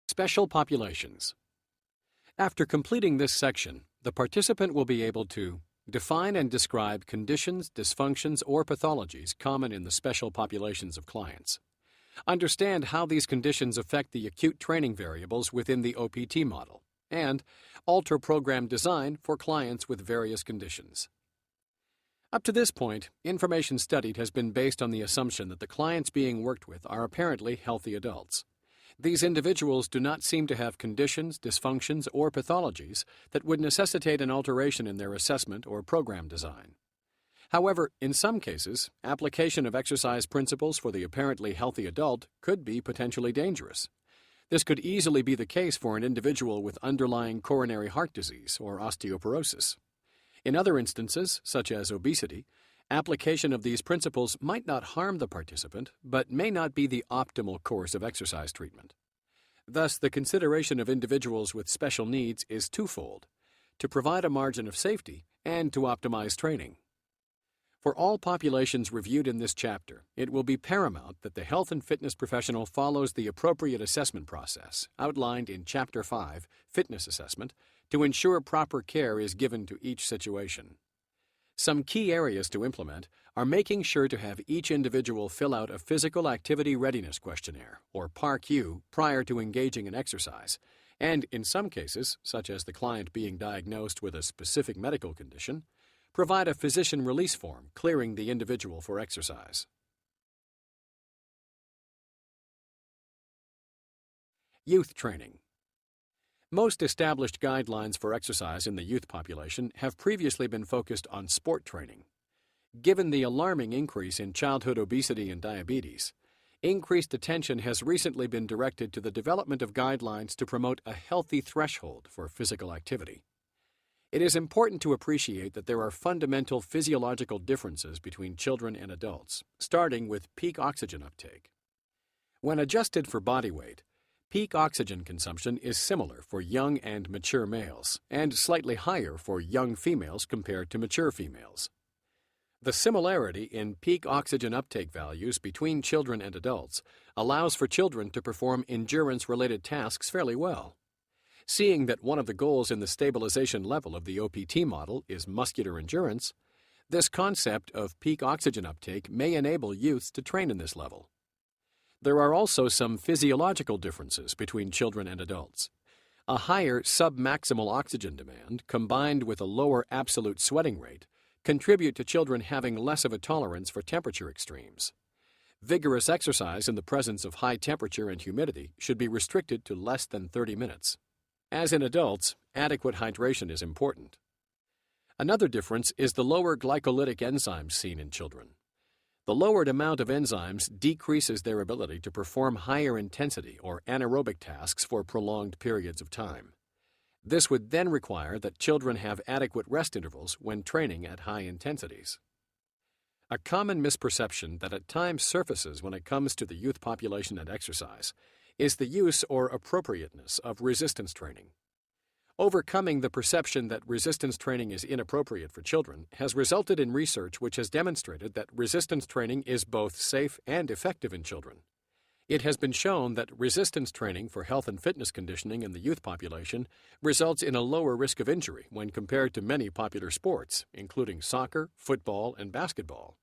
Special populations. After completing this section, the participant will be able to define and describe conditions, dysfunctions, or pathologies common in the special populations of clients. Understand how these conditions affect the acute training variables within the OPT model, and alter program design for clients with various conditions. Up to this point, information studied has been based on the assumption that the clients being worked with are apparently healthy adults. These individuals do not seem to have conditions, dysfunctions, or pathologies that would necessitate an alteration in their assessment or program design. However, in some cases, application of exercise principles for the apparently healthy adult could be potentially dangerous. This could easily be the case for an individual with underlying coronary heart disease or osteoporosis. In other instances, such as obesity, application of these principles might not harm the participant, but may not be the optimal course of exercise treatment. Thus, the consideration of individuals with special needs is twofold: to provide a margin of safety and to optimize training. For all populations reviewed in this chapter, it will be paramount that the health and fitness professional follows the appropriate assessment process outlined in Chapter 5, Fitness Assessment, to ensure proper care is given to each situation. Some key areas to implement are making sure to have each individual fill out a Physical Activity Readiness Questionnaire, or PARQ, prior to engaging in exercise, and in some cases, such as the client being diagnosed with a specific medical condition, provide a physician release form clearing the individual for exercise. Youth training. Most established guidelines for exercise in the youth population have previously been focused on sport training. Given the alarming increase in childhood obesity and diabetes, increased attention has recently been directed to the development of guidelines to promote a healthy threshold for physical activity. It is important to appreciate that there are fundamental physiological differences between children and adults, starting with peak oxygen uptake. When adjusted for body weight, peak oxygen consumption is similar for young and mature males, and slightly higher for young females compared to mature females. The similarity in peak oxygen uptake values between children and adults allows for children to perform endurance-related tasks fairly well. Seeing that one of the goals in the stabilization level of the OPT model is muscular endurance, this concept of peak oxygen uptake may enable youths to train in this level. There are also some physiological differences between children and adults. A higher submaximal oxygen demand combined with a lower absolute sweating rate contribute to children having less of a tolerance for temperature extremes. Vigorous exercise in the presence of high temperature and humidity should be restricted to less than 30 minutes. As in adults, adequate hydration is important. Another difference is the lower glycolytic enzymes seen in children. The lowered amount of enzymes decreases their ability to perform higher intensity or anaerobic tasks for prolonged periods of time. This would then require that children have adequate rest intervals when training at high intensities. A common misperception that at times surfaces when it comes to the youth population and exercise is the use or appropriateness of resistance training. Overcoming the perception that resistance training is inappropriate for children has resulted in research which has demonstrated that resistance training is both safe and effective in children. It has been shown that resistance training for health and fitness conditioning in the youth population results in a lower risk of injury when compared to many popular sports, including soccer, football, and basketball.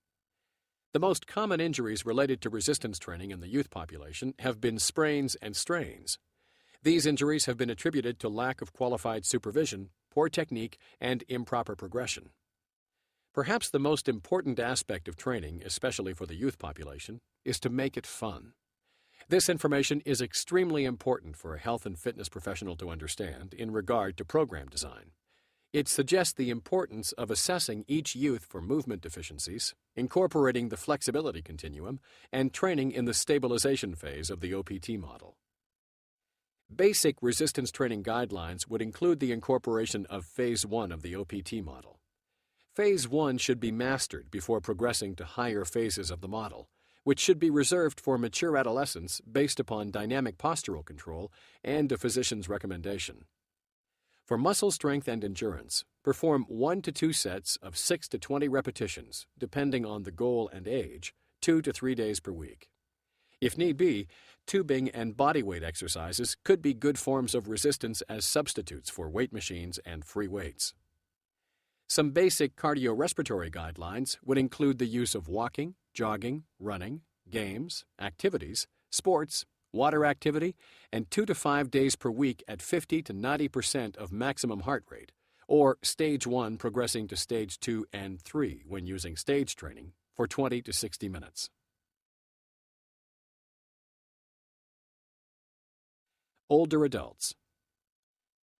The most common injuries related to resistance training in the youth population have been sprains and strains. These injuries have been attributed to lack of qualified supervision, poor technique, and improper progression. Perhaps the most important aspect of training, especially for the youth population, is to make it fun. This information is extremely important for a health and fitness professional to understand in regard to program design. It suggests the importance of assessing each youth for movement deficiencies, incorporating the flexibility continuum, and training in the stabilization phase of the OPT model. Basic resistance training guidelines would include the incorporation of Phase 1 of the OPT model. Phase 1 should be mastered before progressing to higher phases of the model, which should be reserved for mature adolescents based upon dynamic postural control and a physician's recommendation. For muscle strength and endurance, perform 1 to 2 sets of 6 to 20 repetitions, depending on the goal and age, 2 to 3 days per week. If need be, tubing and bodyweight exercises could be good forms of resistance as substitutes for weight machines and free weights. Some basic cardiorespiratory guidelines would include the use of walking, jogging, running, games, activities, sports, water activity, and 2 to 5 days per week at 50 to 90% of maximum heart rate, or stage 1 progressing to stage 2 and 3 when using stage training for 20 to 60 minutes. Older adults.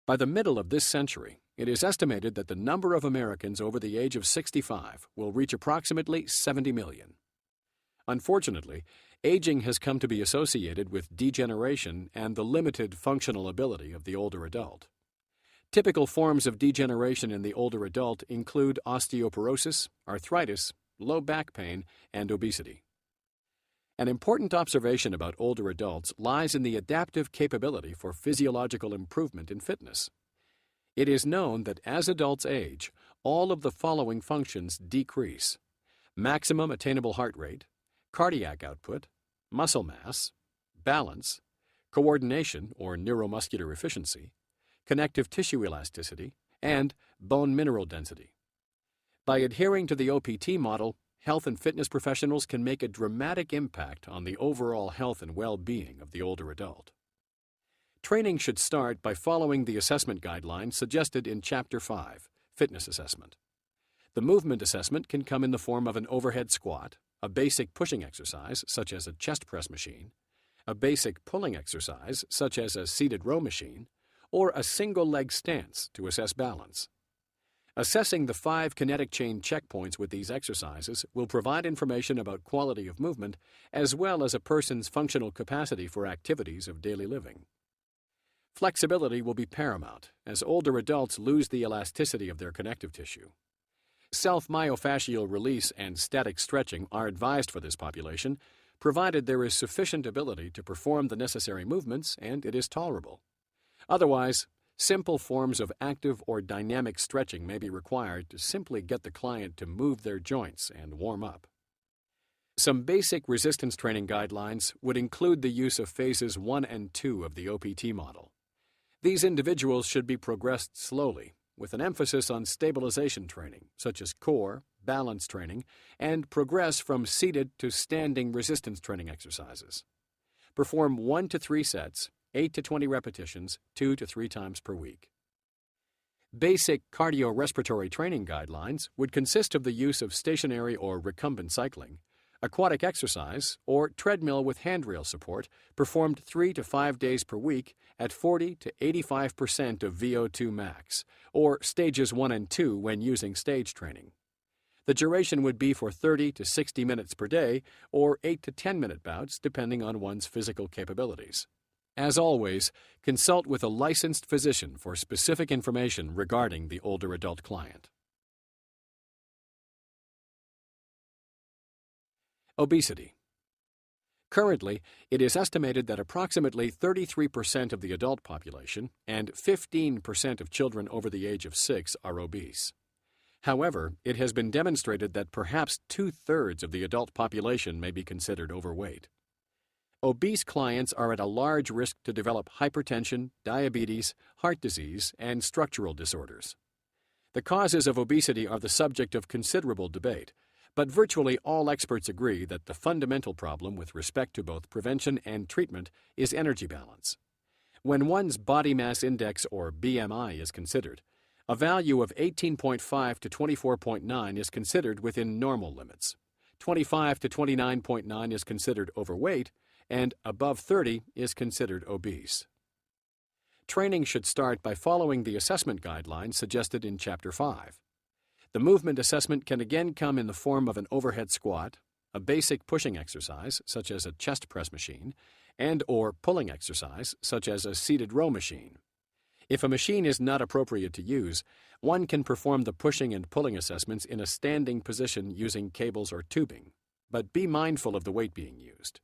By the middle of this century, it is estimated that the number of Americans over the age of 65 will reach approximately 70 million. Unfortunately, aging has come to be associated with degeneration and the limited functional ability of the older adult. Typical forms of degeneration in the older adult include osteoporosis, arthritis, low back pain, and obesity. An important observation about older adults lies in the adaptive capability for physiological improvement in fitness. It is known that as adults age, all of the following functions decrease: maximum attainable heart rate, cardiac output, muscle mass, balance, coordination or neuromuscular efficiency, connective tissue elasticity, and bone mineral density. By adhering to the OPT model, health and fitness professionals can make a dramatic impact on the overall health and well-being of the older adult. Training should start by following the assessment guidelines suggested in Chapter 5, Fitness Assessment. The movement assessment can come in the form of an overhead squat, a basic pushing exercise such as a chest press machine, a basic pulling exercise such as a seated row machine, or a single leg stance to assess balance. Assessing the 5 kinetic chain checkpoints with these exercises will provide information about quality of movement as well as a person's functional capacity for activities of daily living. Flexibility will be paramount as older adults lose the elasticity of their connective tissue. Self-myofascial release and static stretching are advised for this population, provided there is sufficient ability to perform the necessary movements and it is tolerable. Otherwise, simple forms of active or dynamic stretching may be required to simply get the client to move their joints and warm up. Some basic resistance training guidelines would include the use of phases 1 and 2 of the OPT model. These individuals should be progressed slowly, with an emphasis on stabilization training, such as core, balance training, and progress from seated to standing resistance training exercises. Perform 1 to 3 sets, 8 to 20 repetitions, 2 to 3 times per week. Basic cardiorespiratory training guidelines would consist of the use of stationary or recumbent cycling, aquatic exercise, or treadmill with handrail support performed 3 to 5 days per week at 40 to 85% of VO2 max, or stages 1 and 2 when using stage training. The duration would be for 30 to 60 minutes per day, or 8 to 10-minute bouts depending on one's physical capabilities. As always, consult with a licensed physician for specific information regarding the older adult client. Obesity. Currently, it is estimated that approximately 33% of the adult population and 15% of children over the age of 6 are obese. However, it has been demonstrated that perhaps 2/3 of the adult population may be considered overweight. Obese clients are at a large risk to develop hypertension, diabetes, heart disease, and structural disorders. The causes of obesity are the subject of considerable debate, but virtually all experts agree that the fundamental problem with respect to both prevention and treatment is energy balance. When one's body mass index or BMI is considered, a value of 18.5 to 24.9 is considered within normal limits. 25 to 29.9 is considered overweight, and above 30 is considered obese. Training should start by following the assessment guidelines suggested in Chapter 5. The movement assessment can again come in the form of an overhead squat, a basic pushing exercise such as a chest press machine, and/or pulling exercise such as a seated row machine. If a machine is not appropriate to use, one can perform the pushing and pulling assessments in a standing position using cables or tubing, but be mindful of the weight being used.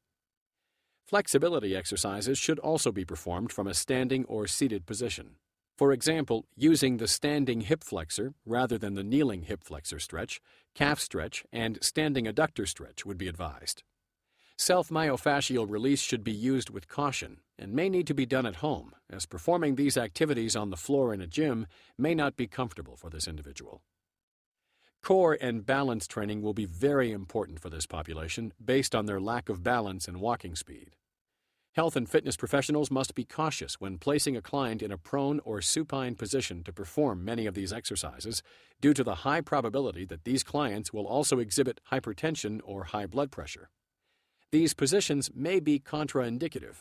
Flexibility exercises should also be performed from a standing or seated position. For example, using the standing hip flexor rather than the kneeling hip flexor stretch, calf stretch, and standing adductor stretch would be advised. Self-myofascial release should be used with caution and may need to be done at home, as performing these activities on the floor in a gym may not be comfortable for this individual. Core and balance training will be very important for this population based on their lack of balance and walking speed. Health and fitness professionals must be cautious when placing a client in a prone or supine position to perform many of these exercises due to the high probability that these clients will also exhibit hypertension or high blood pressure. These positions may be contraindicative.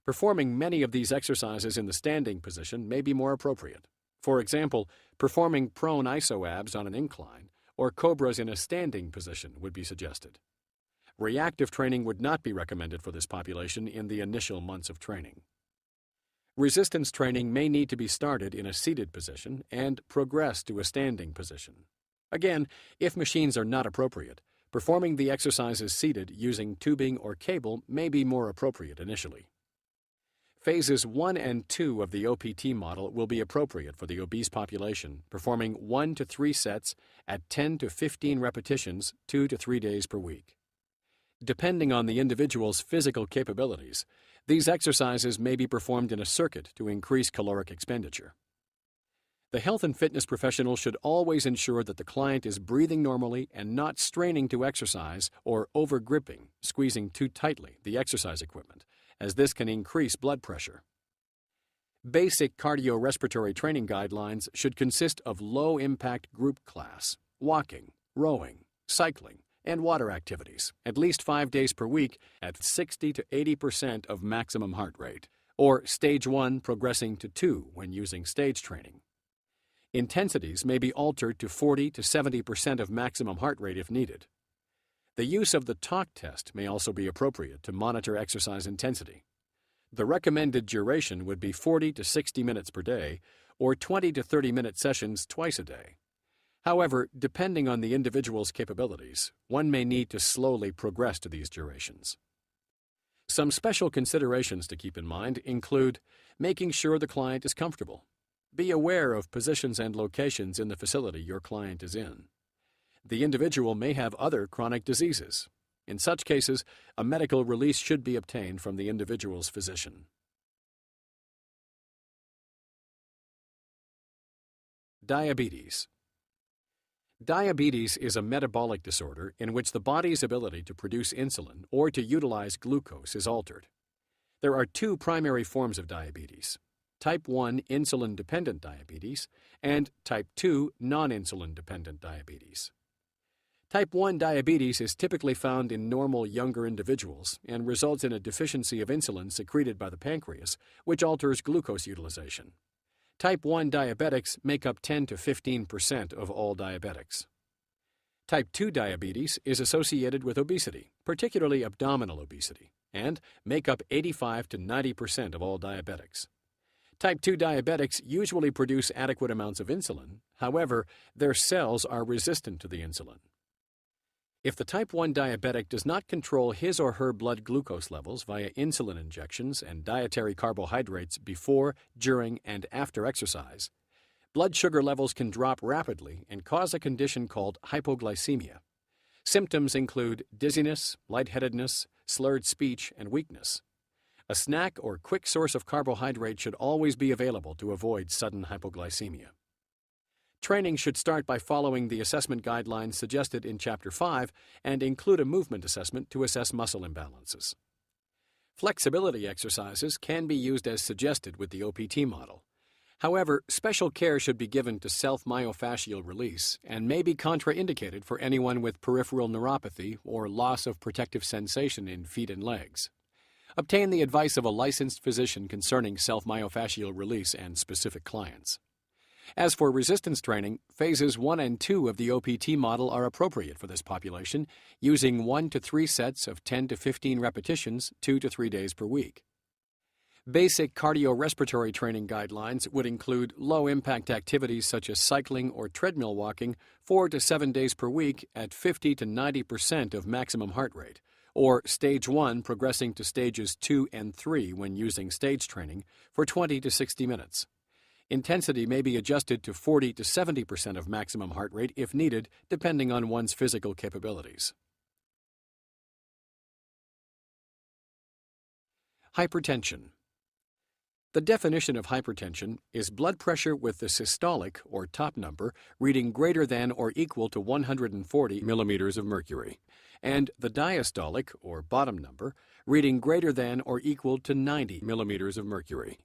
Performing many of these exercises in the standing position may be more appropriate. For example, performing prone iso-abs on an incline or cobras in a standing position would be suggested. Reactive training would not be recommended for this population in the initial months of training. Resistance training may need to be started in a seated position and progress to a standing position. Again, if machines are not appropriate, performing the exercises seated using tubing or cable may be more appropriate initially. Phases 1 and 2 of the OPT model will be appropriate for the obese population, performing 1 to 3 sets at 10 to 15 repetitions 2 to 3 days per week. Depending on the individual's physical capabilities, these exercises may be performed in a circuit to increase caloric expenditure. The health and fitness professional should always ensure that the client is breathing normally and not straining to exercise or over-gripping, squeezing too tightly the exercise equipment, as this can increase blood pressure. Basic cardiorespiratory training guidelines should consist of low-impact group class, walking, rowing, cycling, and water activities, at least 5 days per week at 60 to 80% of maximum heart rate, or stage 1 progressing to 2 when using stage training. Intensities may be altered to 40 to 70% of maximum heart rate if needed. The use of the talk test may also be appropriate to monitor exercise intensity. The recommended duration would be 40 to 60 minutes per day or 20 to 30-minute sessions twice a day. However, depending on the individual's capabilities, one may need to slowly progress to these durations. Some special considerations to keep in mind include making sure the client is comfortable. Be aware of positions and locations in the facility your client is in. The individual may have other chronic diseases. In such cases, a medical release should be obtained from the individual's physician. Diabetes. Diabetes is a metabolic disorder in which the body's ability to produce insulin or to utilize glucose is altered. There are two primary forms of diabetes: type 1 insulin-dependent diabetes and type 2 non-insulin-dependent diabetes. Type 1 diabetes is typically found in normal younger individuals and results in a deficiency of insulin secreted by the pancreas, which alters glucose utilization. Type 1 diabetics make up 10 to 15% of all diabetics. Type 2 diabetes is associated with obesity, particularly abdominal obesity, and make up 85 to 90% of all diabetics. Type 2 diabetics usually produce adequate amounts of insulin. However, their cells are resistant to the insulin. If the type 1 diabetic does not control his or her blood glucose levels via insulin injections and dietary carbohydrates before, during, and after exercise, blood sugar levels can drop rapidly and cause a condition called hypoglycemia. Symptoms include dizziness, lightheadedness, slurred speech, and weakness. A snack or quick source of carbohydrate should always be available to avoid sudden hypoglycemia. Training should start by following the assessment guidelines suggested in Chapter 5 and include a movement assessment to assess muscle imbalances. Flexibility exercises can be used as suggested with the OPT model. However, special care should be given to self-myofascial release and may be contraindicated for anyone with peripheral neuropathy or loss of protective sensation in feet and legs. Obtain the advice of a licensed physician concerning self-myofascial release and specific clients. As for resistance training, phases 1 and 2 of the OPT model are appropriate for this population, using 1 to 3 sets of 10 to 15 repetitions 2 to 3 days per week. Basic cardiorespiratory training guidelines would include low-impact activities such as cycling or treadmill walking 4 to 7 days per week at 50 to 90% of maximum heart rate, or stage 1 progressing to stages 2 and 3 when using stage training for 20 to 60 minutes. Intensity may be adjusted to 40 to 70% of maximum heart rate if needed, depending on one's physical capabilities. Hypertension. The definition of hypertension is blood pressure with the systolic, or top number, reading greater than or equal to 140 millimeters of mercury, and the diastolic, or bottom number, reading greater than or equal to 90 millimeters of mercury.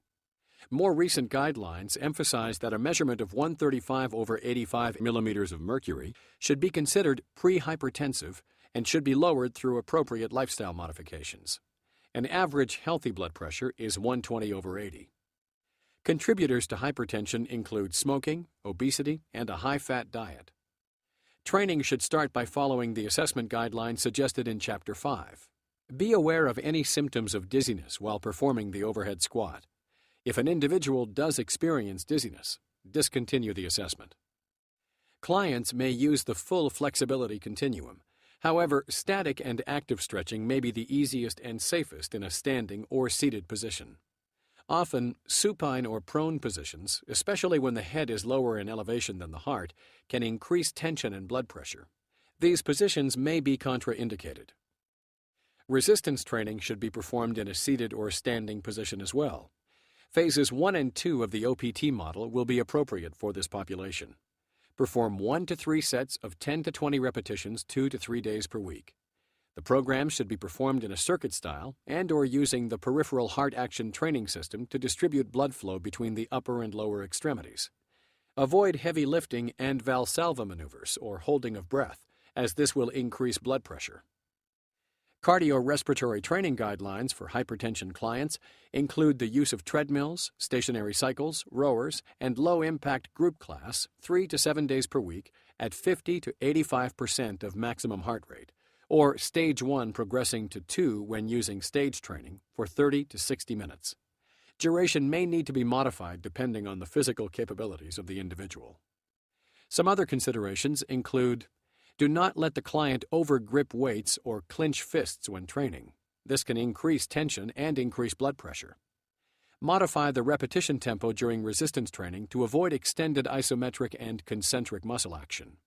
More recent guidelines emphasize that a measurement of 135/85 millimeters of mercury should be considered pre-hypertensive and should be lowered through appropriate lifestyle modifications. An average healthy blood pressure is 120/80. Contributors to hypertension include smoking, obesity, and a high-fat diet. Training should start by following the assessment guidelines suggested in Chapter 5. Be aware of any symptoms of dizziness while performing the overhead squat. If an individual does experience dizziness, discontinue the assessment. Clients may use the full flexibility continuum. However, static and active stretching may be the easiest and safest in a standing or seated position. Often, supine or prone positions, especially when the head is lower in elevation than the heart, can increase tension and blood pressure. These positions may be contraindicated. Resistance training should be performed in a seated or standing position as well. Phases 1 and 2 of the OPT model will be appropriate for this population. Perform 1 to 3 sets of 10 to 20 repetitions 2 to 3 days per week. The program should be performed in a circuit style and/or using the peripheral heart action training system to distribute blood flow between the upper and lower extremities. Avoid heavy lifting and Valsalva maneuvers or holding of breath, as this will increase blood pressure. Cardiorespiratory training guidelines for hypertension clients include the use of treadmills, stationary cycles, rowers, and low-impact group class 3 to 7 days per week at 50 to 85% of maximum heart rate, or Stage 1 progressing to 2 when using stage training for 30 to 60 minutes. Duration may need to be modified depending on the physical capabilities of the individual. Some other considerations include: do not let the client over-grip weights or clench fists when training. This can increase tension and increase blood pressure. Modify the repetition tempo during resistance training to avoid extended isometric and concentric muscle action.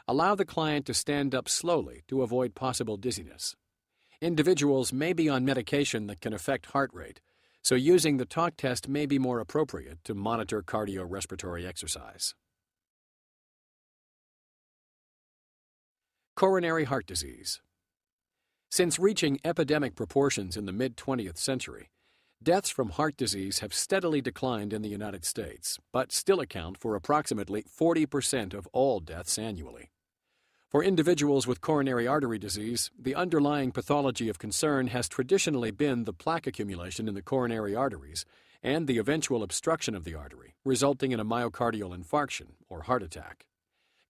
Allow the client to stand up slowly to avoid possible dizziness. Individuals may be on medication that can affect heart rate, so using the talk test may be more appropriate to monitor cardiorespiratory exercise. Coronary heart disease. Since reaching epidemic proportions in the mid-20th century, deaths from heart disease have steadily declined in the United States, but still account for approximately 40% of all deaths annually. For individuals with coronary artery disease, the underlying pathology of concern has traditionally been the plaque accumulation in the coronary arteries and the eventual obstruction of the artery, resulting in a myocardial infarction or heart attack.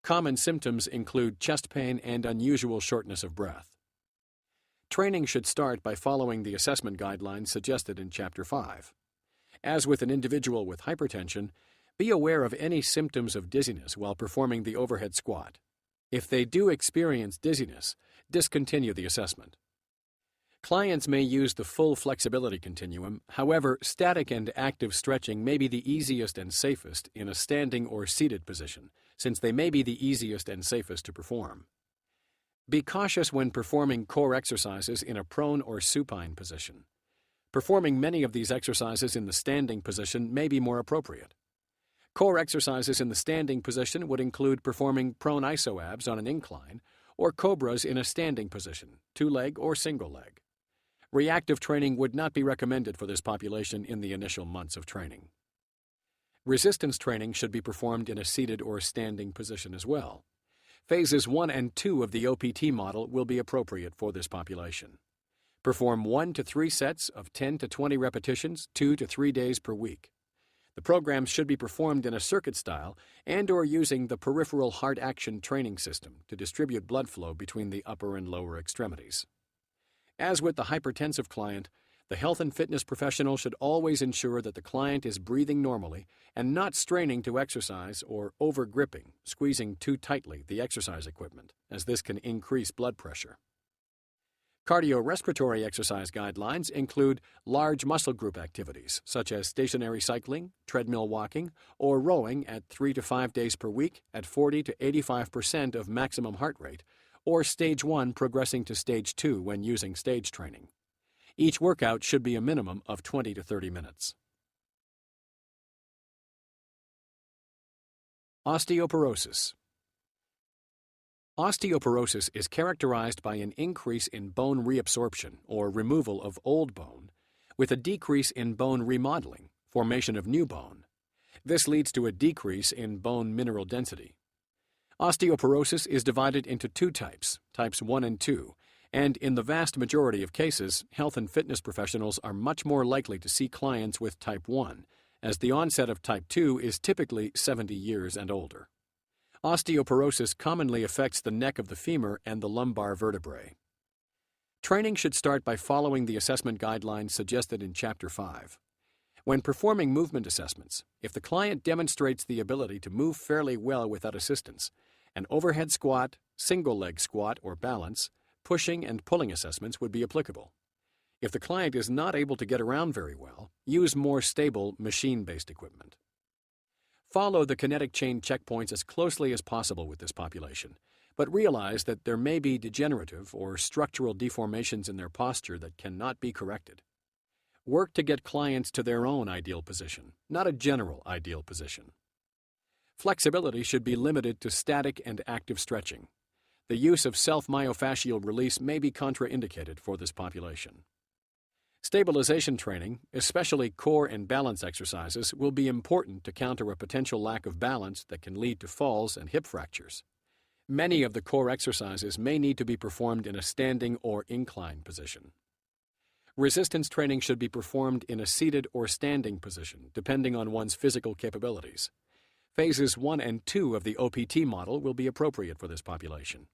Common symptoms include chest pain and unusual shortness of breath. Training should start by following the assessment guidelines suggested in Chapter 5. As with an individual with hypertension, be aware of any symptoms of dizziness while performing the overhead squat. If they do experience dizziness, discontinue the assessment. Clients may use the full flexibility continuum. However, static and active stretching may be the easiest and safest in a standing or seated position, since they may be the easiest and safest to perform. Be cautious when performing core exercises in a prone or supine position. Performing many of these exercises in the standing position may be more appropriate. Core exercises in the standing position would include performing prone iso-abs on an incline or cobras in a standing position, two-leg or single-leg. Reactive training would not be recommended for this population in the initial months of training. Resistance training should be performed in a seated or standing position as well. Phases 1 and 2 of the OPT model will be appropriate for this population. Perform 1 to 3 sets of 10 to 20 repetitions 2 to 3 days per week. The programs should be performed in a circuit style and/or using the peripheral heart action training system to distribute blood flow between the upper and lower extremities. As with the hypertensive client, the health and fitness professional should always ensure that the client is breathing normally and not straining to exercise or over-gripping, squeezing too tightly the exercise equipment, as this can increase blood pressure. Cardiorespiratory exercise guidelines include large muscle group activities, such as stationary cycling, treadmill walking, or rowing at 3 to 5 days per week at 40 to 85% of maximum heart rate, or Stage 1 progressing to Stage 2 when using stage training. Each workout should be a minimum of 20 to 30 minutes. Osteoporosis. Osteoporosis is characterized by an increase in bone reabsorption or removal of old bone, with a decrease in bone remodeling, formation of new bone. This leads to a decrease in bone mineral density. Osteoporosis is divided into two types, types 1 and 2, and in the vast majority of cases, health and fitness professionals are much more likely to see clients with type 1, as the onset of type 2 is typically 70 years and older. Osteoporosis commonly affects the neck of the femur and the lumbar vertebrae. Training should start by following the assessment guidelines suggested in Chapter 5. When performing movement assessments, if the client demonstrates the ability to move fairly well without assistance, an overhead squat, single leg squat or balance, pushing and pulling assessments would be applicable. If the client is not able to get around very well, use more stable machine-based equipment. Follow the kinetic chain checkpoints as closely as possible with this population, but realize that there may be degenerative or structural deformations in their posture that cannot be corrected. Work to get clients to their own ideal position, not a general ideal position. Flexibility should be limited to static and active stretching. The use of self-myofascial release may be contraindicated for this population. Stabilization training, especially core and balance exercises, will be important to counter a potential lack of balance that can lead to falls and hip fractures. Many of the core exercises may need to be performed in a standing or inclined position. Resistance training should be performed in a seated or standing position, depending on one's physical capabilities. Phases 1 and 2 of the OPT model will be appropriate for this population.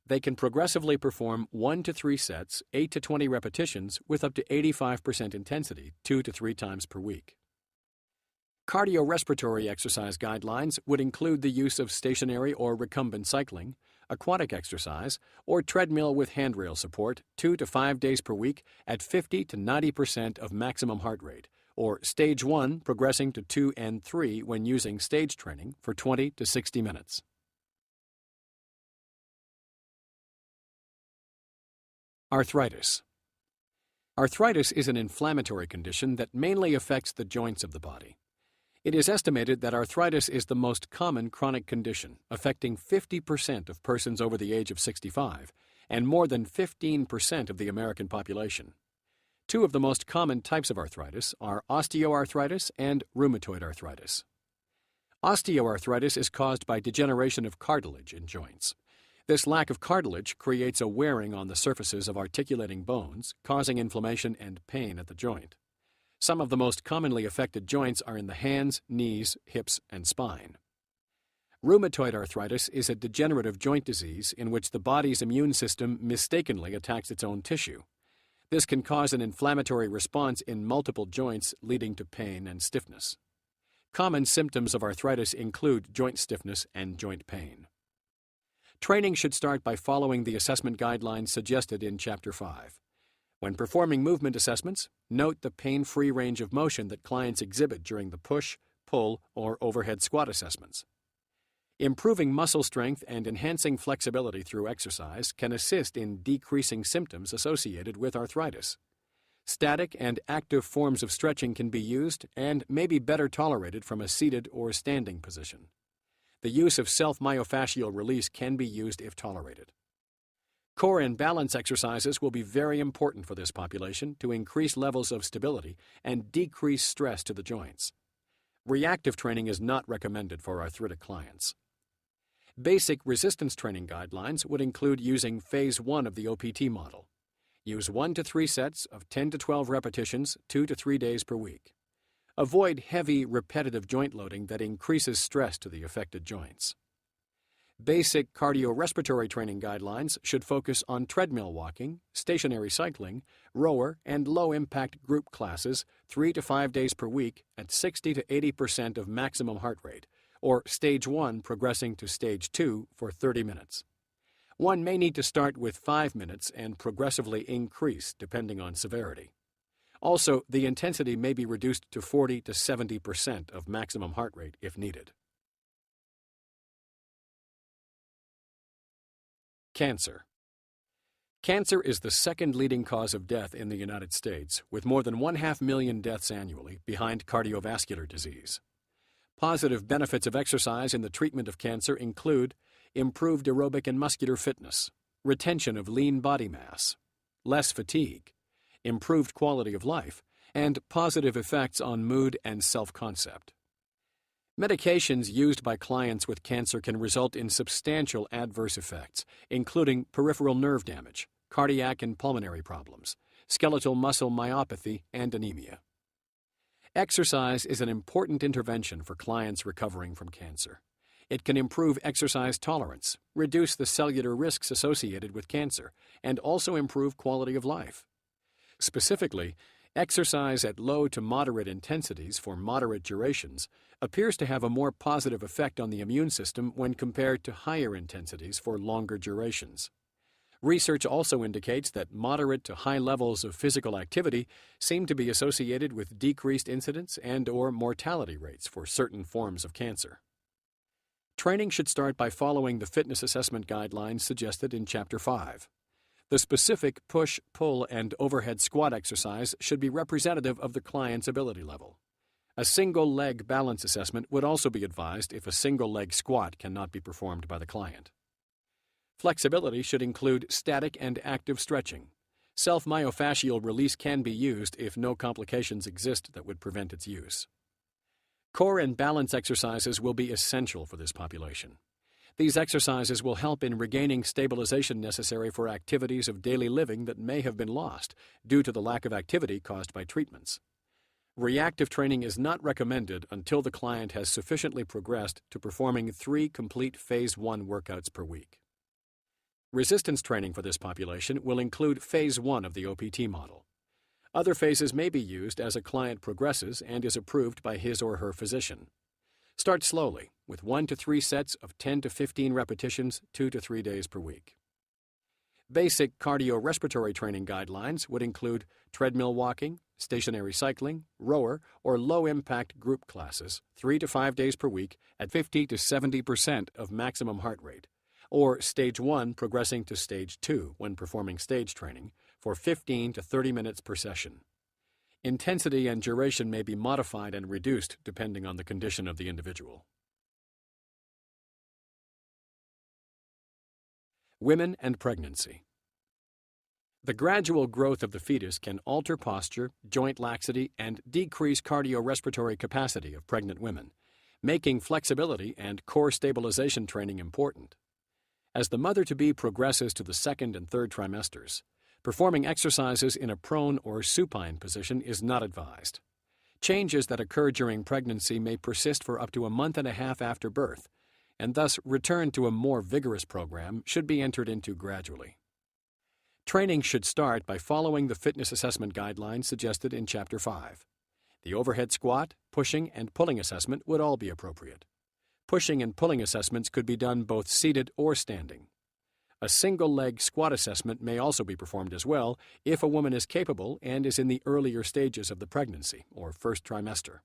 They can progressively perform 1 to 3 sets, 8 to 20 repetitions with up to 85% intensity 2 to 3 times per week. Cardiorespiratory exercise guidelines would include the use of stationary or recumbent cycling, aquatic exercise, or treadmill with handrail support 2 to 5 days per week at 50 to 90% of maximum heart rate, or Stage 1 progressing to 2 and 3 when using stage training for 20 to 60 minutes. Arthritis. Arthritis is an inflammatory condition that mainly affects the joints of the body. It is estimated that arthritis is the most common chronic condition, affecting 50% of persons over the age of 65 and more than 15% of the American population. Two of the most common types of arthritis are osteoarthritis and rheumatoid arthritis. Osteoarthritis is caused by degeneration of cartilage in joints. This lack of cartilage creates a wearing on the surfaces of articulating bones, causing inflammation and pain at the joint. Some of the most commonly affected joints are in the hands, knees, hips, and spine. Rheumatoid arthritis is a degenerative joint disease in which the body's immune system mistakenly attacks its own tissue. This can cause an inflammatory response in multiple joints, leading to pain and stiffness. Common symptoms of arthritis include joint stiffness and joint pain. Training should start by following the assessment guidelines suggested in Chapter 5. When performing movement assessments, note the pain-free range of motion that clients exhibit during the push, pull, or overhead squat assessments. Improving muscle strength and enhancing flexibility through exercise can assist in decreasing symptoms associated with arthritis. Static and active forms of stretching can be used and may be better tolerated from a seated or standing position. The use of self-myofascial release can be used if tolerated. Core and balance exercises will be very important for this population to increase levels of stability and decrease stress to the joints. Reactive training is not recommended for arthritic clients. Basic resistance training guidelines would include using Phase 1 of the OPT model. Use 1 to 3 sets of 10 to 12 repetitions 2 to 3 days per week. Avoid heavy, repetitive joint loading that increases stress to the affected joints. Basic cardiorespiratory training guidelines should focus on treadmill walking, stationary cycling, rower, and low-impact group classes 3 to 5 days per week at 60 to 80% of maximum heart rate, or Stage 1 progressing to Stage 2 for 30 minutes. One may need to start with 5 minutes and progressively increase depending on severity. Also, the intensity may be reduced to 40 to 70% of maximum heart rate if needed. Cancer. Cancer is the second leading cause of death in the United States, with more than 500,000 deaths annually, behind cardiovascular disease. Positive benefits of exercise in the treatment of cancer include improved aerobic and muscular fitness, retention of lean body mass, less fatigue, improved quality of life, and positive effects on mood and self-concept. Medications used by clients with cancer can result in substantial adverse effects, including peripheral nerve damage, cardiac and pulmonary problems, skeletal muscle myopathy, and anemia. Exercise is an important intervention for clients recovering from cancer. It can improve exercise tolerance, reduce the cellular risks associated with cancer, and also improve quality of life. Specifically, exercise at low to moderate intensities for moderate durations appears to have a more positive effect on the immune system when compared to higher intensities for longer durations. Research also indicates that moderate to high levels of physical activity seem to be associated with decreased incidence and/or mortality rates for certain forms of cancer. Training should start by following the fitness assessment guidelines suggested in Chapter 5. The specific push, pull, and overhead squat exercise should be representative of the client's ability level. A single leg balance assessment would also be advised if a single leg squat cannot be performed by the client. Flexibility should include static and active stretching. Self-myofascial release can be used if no complications exist that would prevent its use. Core and balance exercises will be essential for this population. These exercises will help in regaining stabilization necessary for activities of daily living that may have been lost due to the lack of activity caused by treatments. Reactive training is not recommended until the client has sufficiently progressed to performing 3 complete Phase 1 workouts per week. Resistance training for this population will include Phase 1 of the OPT model. Other phases may be used as a client progresses and is approved by his or her physician. Start slowly, with 1 to 3 sets of 10 to 15 repetitions 2 to 3 days per week. Basic cardiorespiratory training guidelines would include treadmill walking, stationary cycling, rower, or low-impact group classes 3 to 5 days per week at 50 to 70% of maximum heart rate, or Stage 1 progressing to Stage 2 when performing stage training for 15 to 30 minutes per session. Intensity and duration may be modified and reduced depending on the condition of the individual. Women and pregnancy. The gradual growth of the fetus can alter posture, joint laxity, and decrease cardiorespiratory capacity of pregnant women, making flexibility and core stabilization training important. As the mother-to-be progresses to the 2nd and 3rd trimesters, performing exercises in a prone or supine position is not advised. Changes that occur during pregnancy may persist for up to a month and a half after birth, and thus return to a more vigorous program should be entered into gradually. Training should start by following the fitness assessment guidelines suggested in Chapter 5. The overhead squat, pushing, and pulling assessment would all be appropriate. Pushing and pulling assessments could be done both seated or standing. A single-leg squat assessment may also be performed as well if a woman is capable and is in the earlier stages of the pregnancy, or 1st trimester.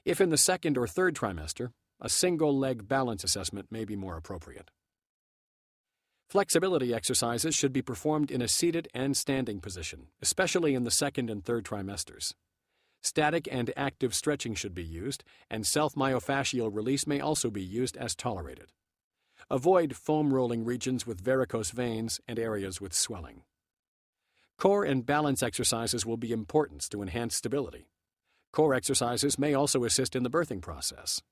If in the 2nd or 3rd trimester, a single-leg balance assessment may be more appropriate. Flexibility exercises should be performed in a seated and standing position, especially in the 2nd and 3rd trimesters. Static and active stretching should be used, and self-myofascial release may also be used as tolerated. Avoid foam rolling regions with varicose veins and areas with swelling. Core and balance exercises will be important to enhance stability. Core exercises may also assist in the birthing process.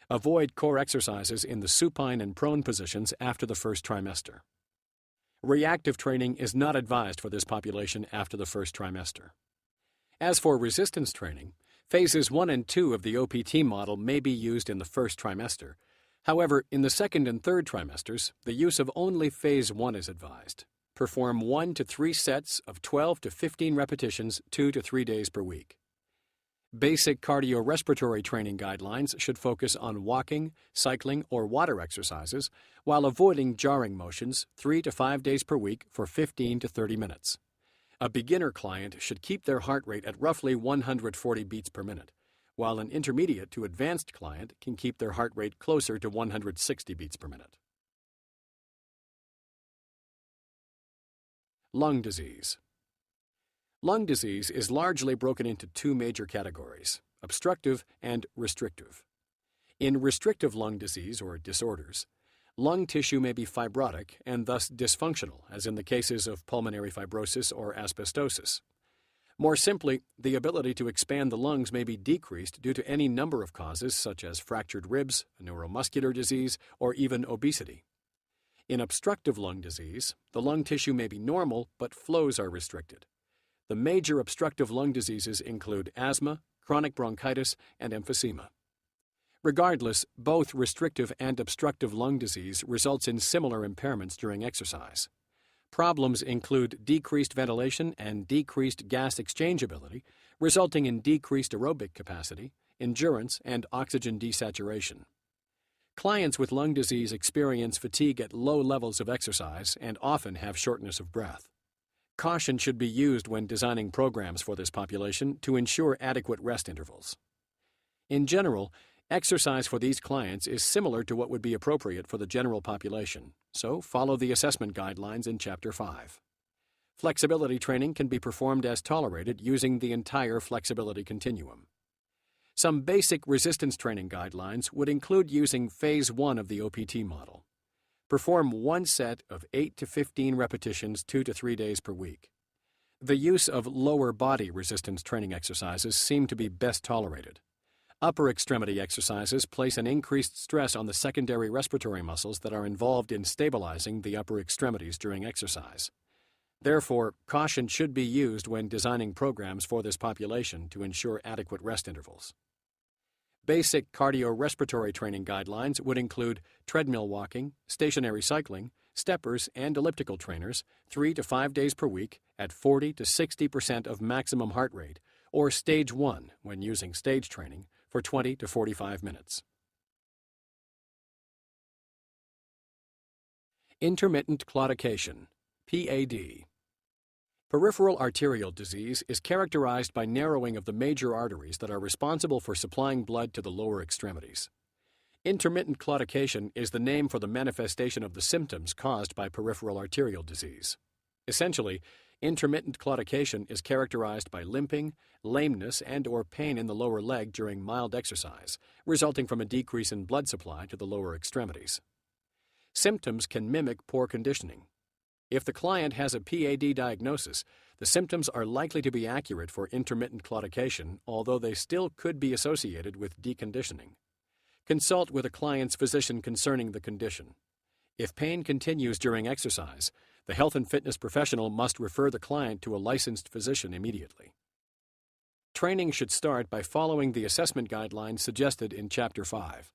Avoid core exercises in the supine and prone positions after the 1st trimester. Reactive training is not advised for this population after the 1st trimester. As for resistance training, Phases 1 and 2 of the OPT model may be used in the 1st trimester. However, in the 2nd and 3rd trimesters, the use of only Phase 1 is advised. Perform 1 to 3 sets of 12 to 15 repetitions 2 to 3 days per week. Basic cardiorespiratory training guidelines should focus on walking, cycling, or water exercises while avoiding jarring motions 3 to 5 days per week for 15 to 30 minutes. A beginner client should keep their heart rate at roughly 140 beats per minute, while an intermediate to advanced client can keep their heart rate closer to 160 beats per minute. Lung disease. Lung disease is largely broken into two major categories, obstructive and restrictive. In restrictive lung disease or disorders, lung tissue may be fibrotic and thus dysfunctional, as in the cases of pulmonary fibrosis or asbestosis. More simply, the ability to expand the lungs may be decreased due to any number of causes such as fractured ribs, a neuromuscular disease, or even obesity. In obstructive lung disease, the lung tissue may be normal, but flows are restricted. The major obstructive lung diseases include asthma, chronic bronchitis, and emphysema. Regardless, both restrictive and obstructive lung disease results in similar impairments during exercise. Problems include decreased ventilation and decreased gas exchangeability, resulting in decreased aerobic capacity, endurance, and oxygen desaturation. Clients with lung disease experience fatigue at low levels of exercise and often have shortness of breath. Caution should be used when designing programs for this population to ensure adequate rest intervals. In general, exercise for these clients is similar to what would be appropriate for the general population, so follow the assessment guidelines in Chapter 5. Flexibility training can be performed as tolerated using the entire flexibility continuum. Some basic resistance training guidelines would include using Phase 1 of the OPT model. Perform one set of 8 to 15 repetitions 2 to 3 days per week. The use of lower body resistance training exercises seem to be best tolerated. Upper extremity exercises place an increased stress on the secondary respiratory muscles that are involved in stabilizing the upper extremities during exercise. Therefore, caution should be used when designing programs for this population to ensure adequate rest intervals. Basic cardiorespiratory training guidelines would include treadmill walking, stationary cycling, steppers, and elliptical trainers 3 to 5 days per week at 40 to 60% of maximum heart rate, or Stage 1 when using stage training for 20 to 45 minutes. Intermittent claudication, PAD. Peripheral arterial disease is characterized by narrowing of the major arteries that are responsible for supplying blood to the lower extremities. Intermittent claudication is the name for the manifestation of the symptoms caused by peripheral arterial disease. Essentially, intermittent claudication is characterized by limping, lameness, and/or pain in the lower leg during mild exercise, resulting from a decrease in blood supply to the lower extremities. Symptoms can mimic poor conditioning. If the client has a PAD diagnosis, the symptoms are likely to be accurate for intermittent claudication, although they still could be associated with deconditioning. Consult with a client's physician concerning the condition. If pain continues during exercise, the health and fitness professional must refer the client to a licensed physician immediately. Training should start by following the assessment guidelines suggested in Chapter 5.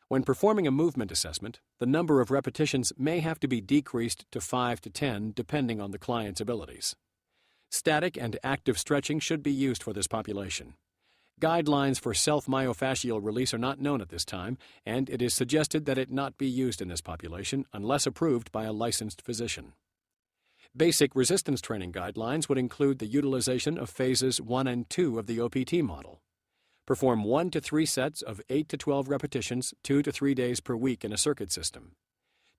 When performing a movement assessment, the number of repetitions may have to be decreased to 5 to 10 depending on the client's abilities. Static and active stretching should be used for this population. Guidelines for self-myofascial release are not known at this time, and it is suggested that it not be used in this population unless approved by a licensed physician. Basic resistance training guidelines would include the utilization of Phases 1 and 2 of the OPT model. Perform 1 to 3 sets of 8 to 12 repetitions 2 to 3 days per week in a circuit system.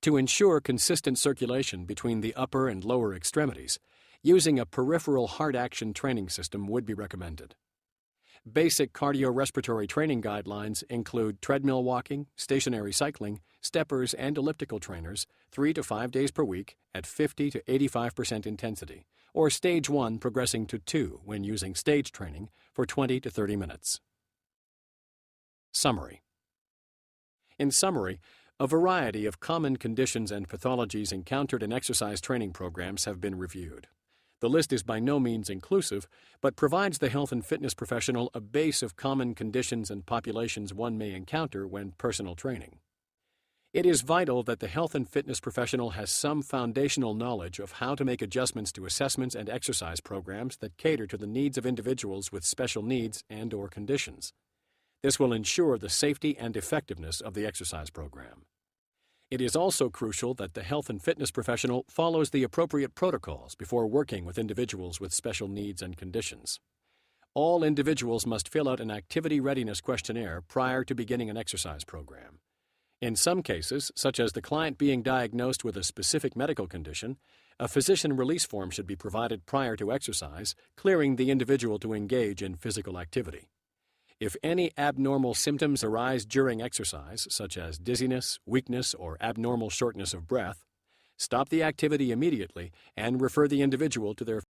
To ensure consistent circulation between the upper and lower extremities, using a peripheral heart action training system would be recommended. Basic cardiorespiratory training guidelines include treadmill walking, stationary cycling, steppers, and elliptical trainers 3 to 5 days per week at 50 to 85% intensity, or Stage 1 progressing to 2 when using stage training for 20 to 30 minutes. Summary. In summary, a variety of common conditions and pathologies encountered in exercise training programs have been reviewed. The list is by no means inclusive, but provides the health and fitness professional a base of common conditions and populations one may encounter when personal training. It is vital that the health and fitness professional has some foundational knowledge of how to make adjustments to assessments and exercise programs that cater to the needs of individuals with special needs and/or conditions. This will ensure the safety and effectiveness of the exercise program. It is also crucial that the health and fitness professional follows the appropriate protocols before working with individuals with special needs and conditions. All individuals must fill out an activity readiness questionnaire prior to beginning an exercise program. In some cases, such as the client being diagnosed with a specific medical condition, A physician release form should be provided prior to exercise, clearing the individual to engage in physical activity. If any abnormal symptoms arise during exercise, such as dizziness, weakness, or abnormal shortness of breath, stop the activity immediately and refer the individual to their